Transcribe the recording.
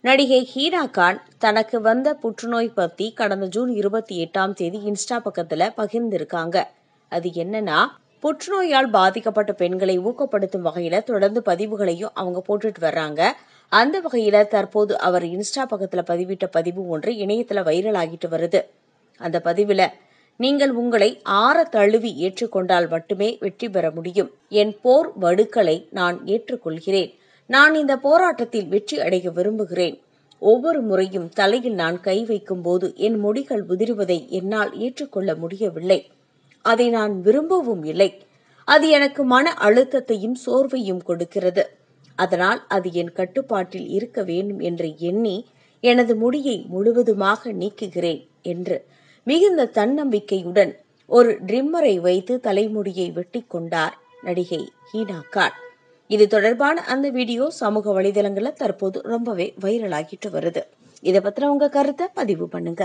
நடிகை ஹீனா கான் தனக்கு வந்த புற்றுநோய் பத்தி கடந்த ஜூன் 28 இன்ஸ்டா பக்கத்துல பகிர்ந்திருக்காங்க. அது என்னன்னா, புற்றுநோயால் பாதிக்கப்பட்ட பெண்களை ஊக்கப்படுத்தும் வகையில தொடர்ந்து பதிவுகளையும் அவங்க போட்டுட்டு வர்றாங்க. அந்த வகையில தற்போது அவர் இன்ஸ்டா பக்கத்துல பதிவிட்ட பதிவு ஒன்று இணையத்துல வைரல் ஆகிட்டு வருது. அந்த பதிவுல, நீங்கள் உங்களை ஆற தழுவி ஏற்றுக்கொண்டால் மட்டுமே வெற்றி பெற முடியும். என் போர் வடுக்களை நான் ஏற்றுக்கொள்கிறேன். நான் இந்த போராட்டத்தில் வெற்றி அடைய விரும்புகிறேன். ஒவ்வொரு முறையும் தலையில் நான் கை வைக்கும் போது என் முடிகள் உதிர்வதை என்னால் ஏற்றுக்கொள்ள முடியவில்லை. அதை நான் விரும்பவும் இல்லை. அது எனக்கு மன அழுத்தத்தையும் சோர்வையும் கொடுக்கிறது. அதனால் அது என் கட்டுப்பாட்டில் இருக்க வேண்டும் என்று எண்ணி எனது முடியை முழுவதுமாக நீக்குகிறேன் என்று மிகுந்த தன்னம்பிக்கையுடன் ஒரு ட்ரிம்மரை வைத்து தலைமுடியை வெட்டி கொண்டார் நடிகை ஹீனா கான். இது தொடர்பான அந்த வீடியோ சமூக வலைதளங்கள்ல தற்போது ரொம்பவே வைரல் ஆகிட்டு வருது. இதை பத்தின உங்க கருத்தை பதிவு பண்ணுங்க.